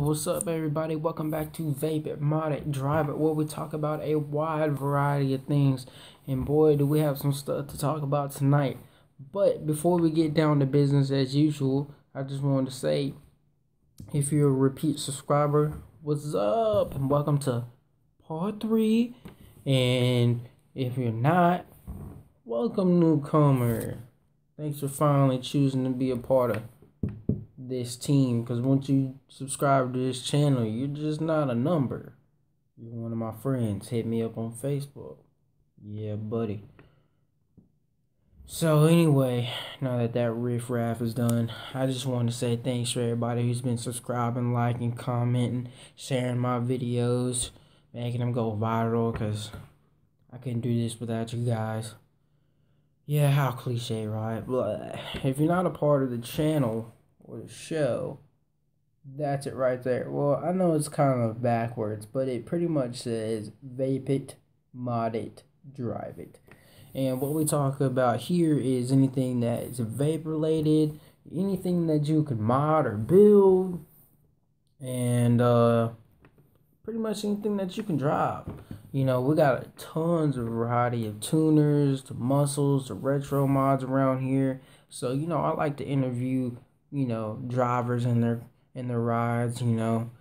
What's up, everybody? Welcome back to Vape It, Mod It, Drive It, where we talk about a wide variety of things. And boy, do we have some stuff to talk about tonight. But before we get down to business as usual, I just wanted to say, if you're a repeat subscriber, what's up? And welcome to part 3. And if you're not, welcome, newcomer. Thanks for finally choosing to be a part of this team, because once you subscribe to this channel, you're just not a number. You're one of my friends. Hit me up on Facebook. Yeah, buddy. So anyway, now that riff-raff is done, I just want to say thanks for everybody who's been subscribing, liking, commenting, sharing my videos, making them go viral, because I couldn't do this without you guys. Yeah, how cliche, right? But if you're not a part of the channel or the show, that's it right there. Well, I know it's kind of backwards, but it pretty much says vape it, mod it, drive it. And what we talk about here is anything that is vape related, anything that you can mod or build, and pretty much anything that you can drive. You know, we got tons of variety of tuners, to muscles, to retro mods around here. So, you know, I like to interview, you know, drivers in their rides, you know,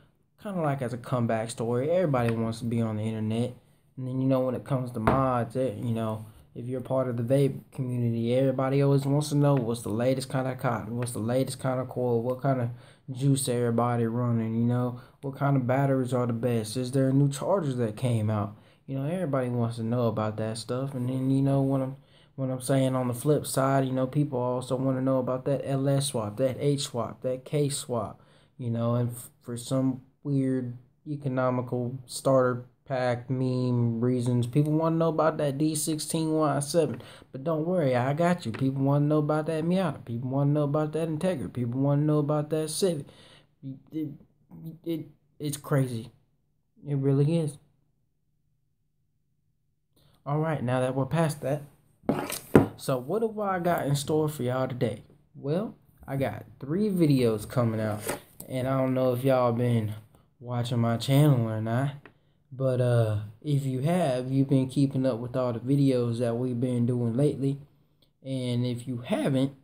kind of like as a comeback story. Everybody wants to be on the internet. And then, you know, when it comes to mods, you know, if you're part of the vape community, everybody always wants to know what's the latest kind of cotton, what's the latest kind of coil, what kind of juice everybody running, you know, what kind of batteries are the best, is there new chargers that came out, you know, everybody wants to know about that stuff. And then, you know, when I'm saying on the flip side, you know, people also want to know about that LS swap, that H swap, that K swap, you know, and for some weird economical starter pack meme reasons, people want to know about that D16Y7. But don't worry, I got you. People want to know about that Miata. People want to know about that Integra. People want to know about that Civic. It's crazy. It really is. Alright, now that we're past that, so what have I got in store for y'all today? Well, I got 3 videos coming out, and I don't know if y'all been watching my channel or not, but if you have, you've been keeping up with all the videos that we've been doing lately. And if you haven't,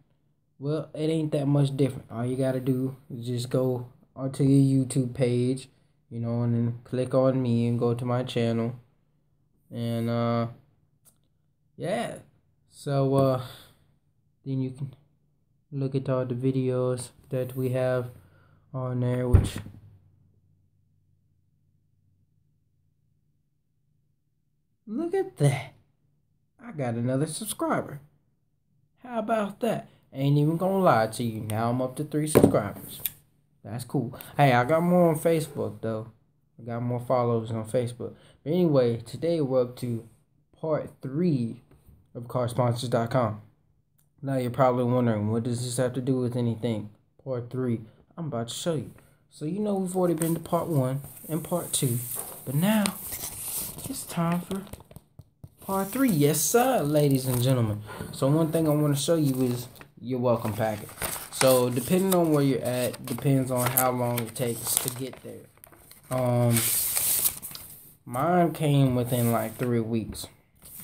well, it ain't that much different. All you gotta do is just go onto your YouTube page, you know, and then click on me and go to my channel. And yeah, so then you can look at all the videos that we have on there, which look at that, I got another subscriber. How about that? Ain't even gonna lie to you, now I'm up to 3 subscribers. That's cool. Hey, I got more on Facebook though. I got more followers on Facebook. But anyway, today we're up to part 3 of carsponsors.com. Now you're probably wondering, what does this have to do with anything? Part 3. I'm about to show you. So you know we've already been to part 1 and part 2. But now it's time for part 3. Yes, sir, ladies and gentlemen. So one thing I want to show you is your welcome packet. So depending on where you're at, depends on how long it takes to get there. Mine came within like 3 weeks.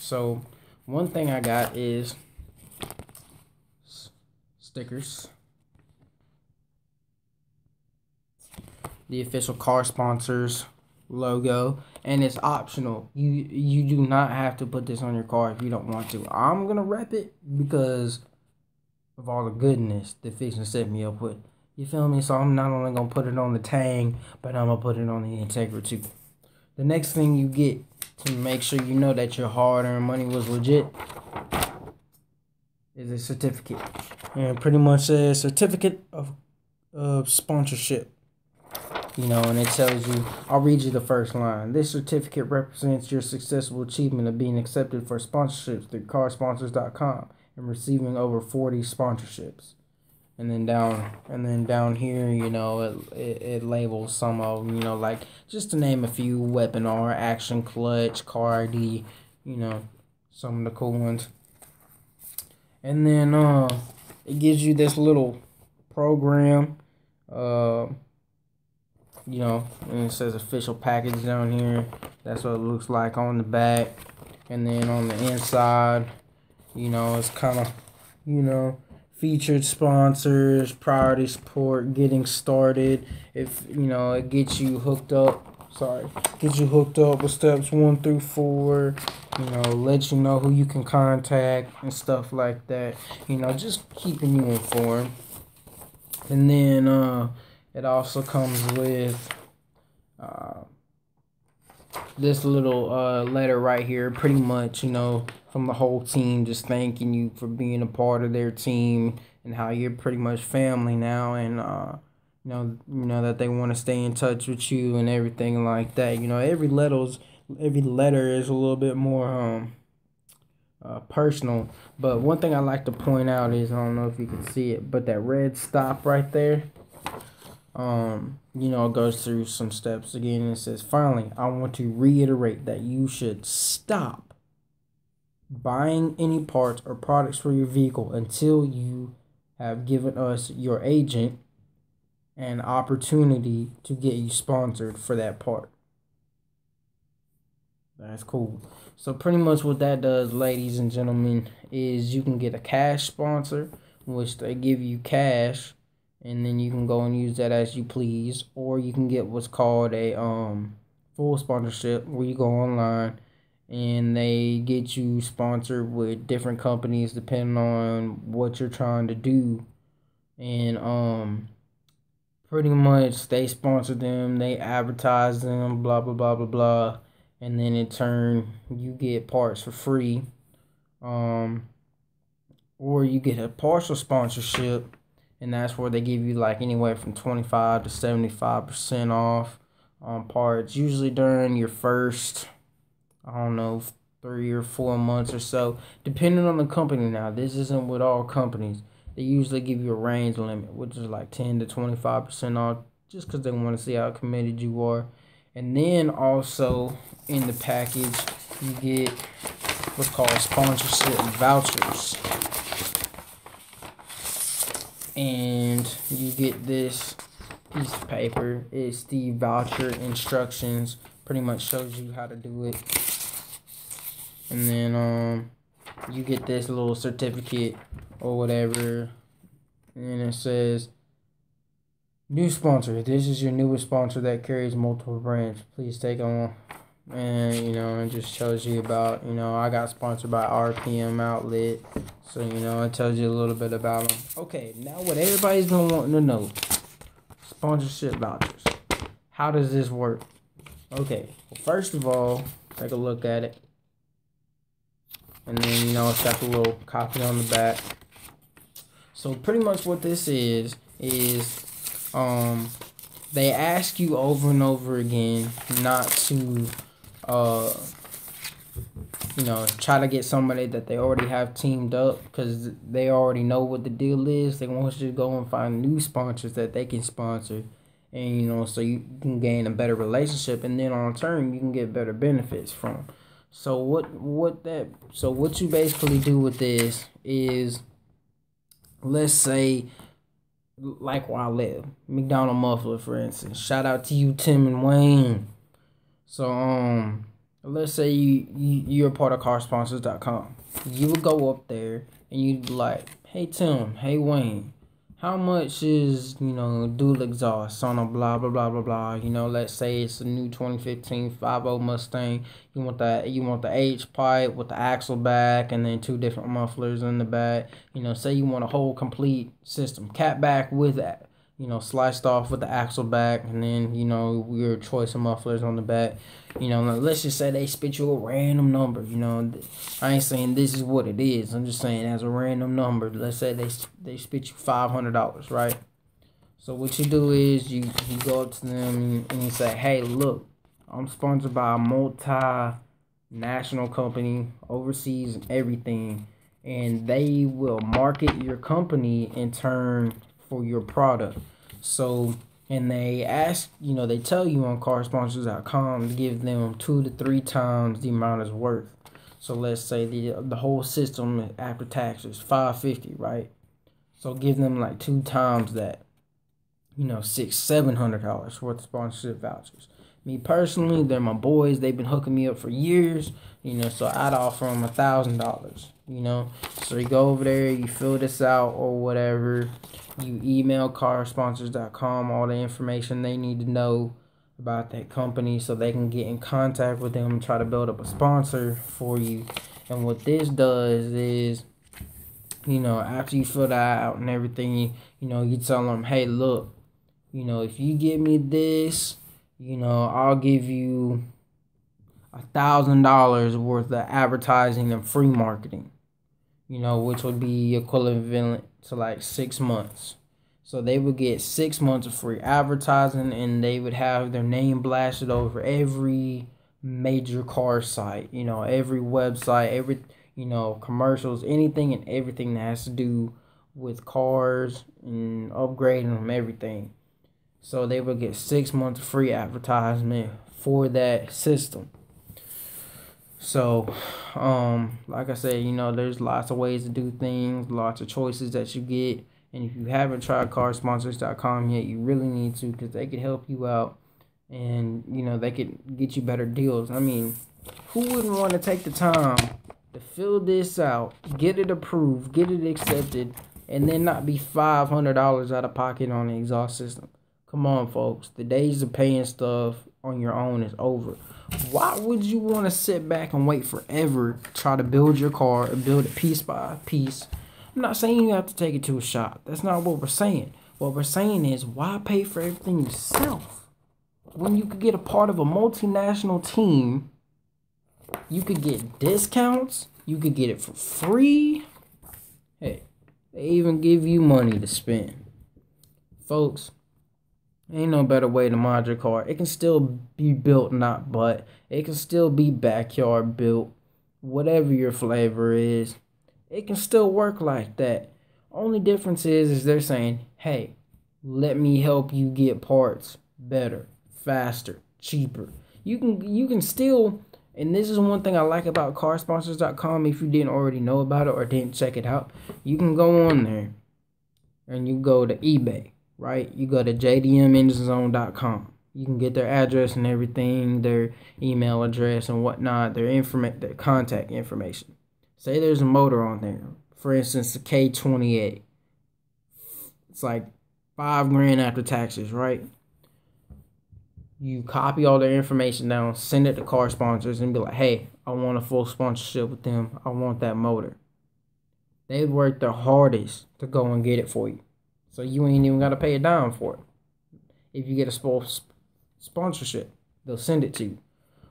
So one thing I got is stickers, the official car sponsors logo, and it's optional. You do not have to put this on your car if you don't want to. I'm gonna rep it because of all the goodness that Fiction set me up with. You feel me? So I'm not only gonna put it on the Tang, but I'm gonna put it on the Integra too. The next thing you get to make sure you know that your hard-earned money was legit is a certificate. And pretty much a certificate of sponsorship. You know, and it tells you, I'll read you the first line. This certificate represents your successful achievement of being accepted for sponsorships through carsponsors.com and receiving over 40 sponsorships. And then down here, you know, it labels some of them, you know, like just to name a few: Weaponar, Action Clutch, Car ID, you know, some of the cool ones. And then it gives you this little program you know, and it says official package down here. That's what it looks like on the back. And then on the inside, you know, it's kind of, you know, featured sponsors, priority support, getting started. If, you know, it gets you hooked up. Gets you hooked up with steps 1 through 4. You know, let you know who you can contact and stuff like that. You know, just keeping you informed. And then it also comes with this little letter right here, pretty much, you know, from the whole team, just thanking you for being a part of their team and how you're pretty much family now, and you know that they want to stay in touch with you and everything like that. You know, every letter is a little bit more personal. But one thing I like to point out is, I don't know if you can see it, but that red stop right there, you know, it goes through some steps again, and it says, finally, I want to reiterate that you should stop buying any parts or products for your vehicle until you have given us, your agent, an opportunity to get you sponsored for that part. That's cool. So pretty much what that does, ladies and gentlemen, is you can get a cash sponsor, which they give you cash, and then you can go and use that as you please. Or you can get what's called a full sponsorship, where you go online and they get you sponsored with different companies depending on what you're trying to do. And pretty much they sponsor them, they advertise them, blah blah blah blah blah, and then in turn you get parts for free. Or you get a partial sponsorship, and that's where they give you like anywhere from 25 to 75% off on parts, usually during your first, I don't know, 3 or 4 months or so, depending on the company. Now, this isn't with all companies. They usually give you a range limit, which is like 10 to 25% off, just because they want to see how committed you are. And then also in the package, you get what's called sponsorship vouchers. And you get this piece of paper. It's the voucher instructions. Pretty much shows you how to do it. And then you get this little certificate or whatever, and it says, new sponsor, this is your newest sponsor that carries multiple brands, please take on. And you know, it just shows you about, you know, I got sponsored by RPM Outlet, so you know, it tells you a little bit about them. Okay, now what everybody's been wanting to know, sponsorship vouchers, how does this work? Okay, well, first of all, take a look at it. And then, you know, it's got the little copy on the back. So pretty much what this is they ask you over and over again not to you know, try to get somebody that they already have teamed up, because they already know what the deal is. They want you to go and find new sponsors that they can sponsor, and you know, so you can gain a better relationship, and then on turn you can get better benefits from. So what you basically do with this is, let's say, like where I live, McDonald Muffler, for instance. Shout out to you, Tim and Wayne. So let's say you're a part of carsponsors.com. You would go up there and you'd be like, hey Tim, hey Wayne, how much is, you know, dual exhaust on a blah blah blah blah blah. You know, let's say it's a new 2015 5.0 Mustang. You want the H pipe with the axle back, and then 2 different mufflers in the back. You know, say you want a whole complete system, cat back with that, you know, sliced off with the axle back, and then, you know, your choice of mufflers on the back. You know, let's just say they spit you a random number. You know, I ain't saying this is what it is. I'm just saying as a random number. Let's say they spit you $500, right? So what you do is you go up to them and you say, hey, look, I'm sponsored by a multinational company, overseas and everything, and they will market your company in turn for your product. So, and they ask, you know, they tell you on carsponsors.com to give them 2 to 3 times the amount it's worth. So let's say the whole system after tax is $550, right? So give them like 2 times that. $600-700 worth of sponsorship vouchers. Me personally, they're my boys. They've been hooking me up for years. So I'd offer them $1,000. So you go over there, you fill this out or whatever. You email carsponsors.com all the information they need to know about that company so they can get in contact with them and try to build up a sponsor for you. And what this does is, after you fill that out and everything, you tell them, hey, look, if you give me this, I'll give you $1,000 worth of advertising and free marketing, which would be equivalent to like 6 months. So they would get 6 months of free advertising, and they would have their name blasted over every major car site, every website, every, commercials, anything and everything that has to do with cars and upgrading them, everything. So they would get 6 months of free advertisement for that system. So, like I said, there's lots of ways to do things, lots of choices that you get. And if you haven't tried carsponsors.com yet, you really need to, because they can help you out and, they can get you better deals. I mean, who wouldn't want to take the time to fill this out, get it approved, get it accepted, and then not be $500 out of pocket on the exhaust system? Come on, folks. The days of paying stuff on your own is over. Why would you want to sit back and wait forever to try to build your car and build it piece by piece? I'm not saying you have to take it to a shop. That's not what we're saying. What we're saying is, why pay for everything yourself when you could get a part of a multinational team? You could get discounts. You could get it for free. Hey, they even give you money to spend. Folks, ain't no better way to mod your car. It can still be built, but it can still be backyard built. Whatever your flavor is, it can still work like that. Only difference is they're saying, hey, let me help you get parts better, faster, cheaper. You can still, and this is one thing I like about carsponsors.com. If you didn't already know about it or didn't check it out, you can go on there and you go to eBay, right? You go to jdmengenszone.com. You can get their address and everything, their email address and whatnot, their contact information. Say there's a motor on there, for instance, the K28. It's like $5,000 after taxes, right? You copy all their information down, send it to car sponsors, and be like, hey, I want a full sponsorship with them. I want that motor. They work their hardest to go and get it for you. So you ain't even got to pay a dime for it. If you get a sponsorship, they'll send it to you.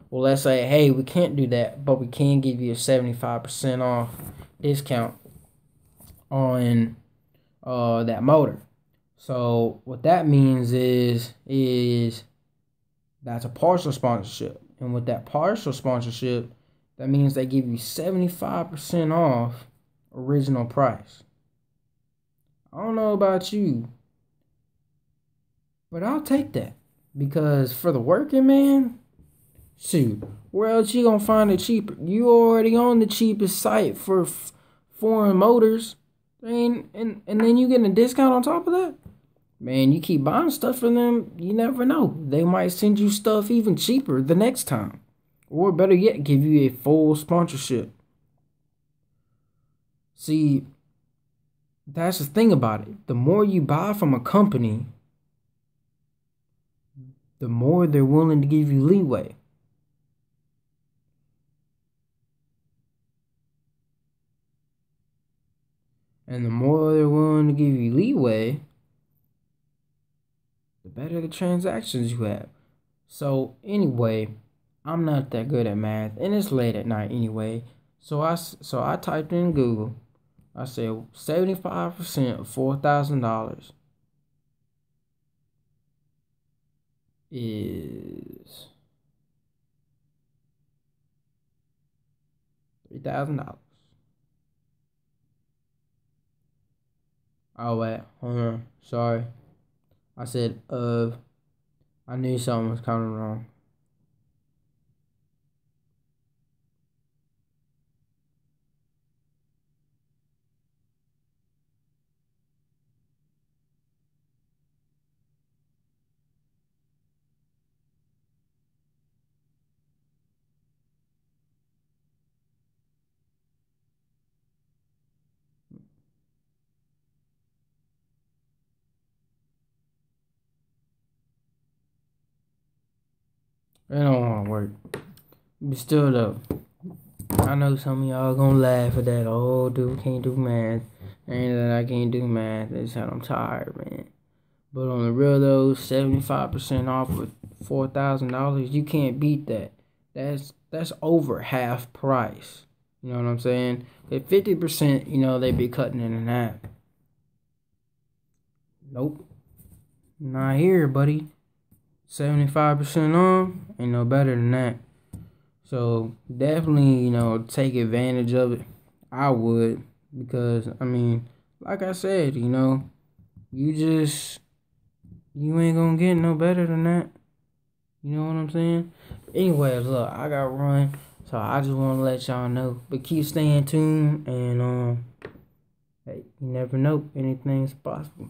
Well, let's say, hey, we can't do that, but we can give you a 75% off discount on that motor. So what that means is that's a partial sponsorship. And with that partial sponsorship, that means they give you 75% off original price. I don't know about you, but I'll take that. Because for the working man, shoot, where else you gonna find it cheaper? You already on the cheapest site for foreign motors, and then you get a discount on top of that. Man, you keep buying stuff from them, you never know. They might send you stuff even cheaper the next time, or better yet, give you a full sponsorship. See, that's the thing about it. The more you buy from a company, the more they're willing to give you leeway. And the more they're willing to give you leeway, the better the transactions you have. So anyway, I'm not that good at math, and it's late at night anyway. So I typed in Google. I said 75% of $4,000 is $3,000. Oh wait, hold on. Sorry. I said I knew something was coming wrong. It don't want to work. But still though, I know some of y'all gonna laugh at that. Oh, dude can't do math. Ain't that I can't do math. It's that I'm tired, man. But on the real though, 75% off with $4,000, you can't beat that. That's over half price. You know what I'm saying? At 50%, you know, they be cutting it in half. Nope. Not here, buddy. 75% off, ain't no better than that. So definitely, you know, take advantage of it. I would, because I mean, like I said, you know, you ain't gonna get no better than that. You know what I'm saying? Anyways, look, I got run, so I just want to let y'all know. But keep staying tuned, and hey, you never know, anything's possible.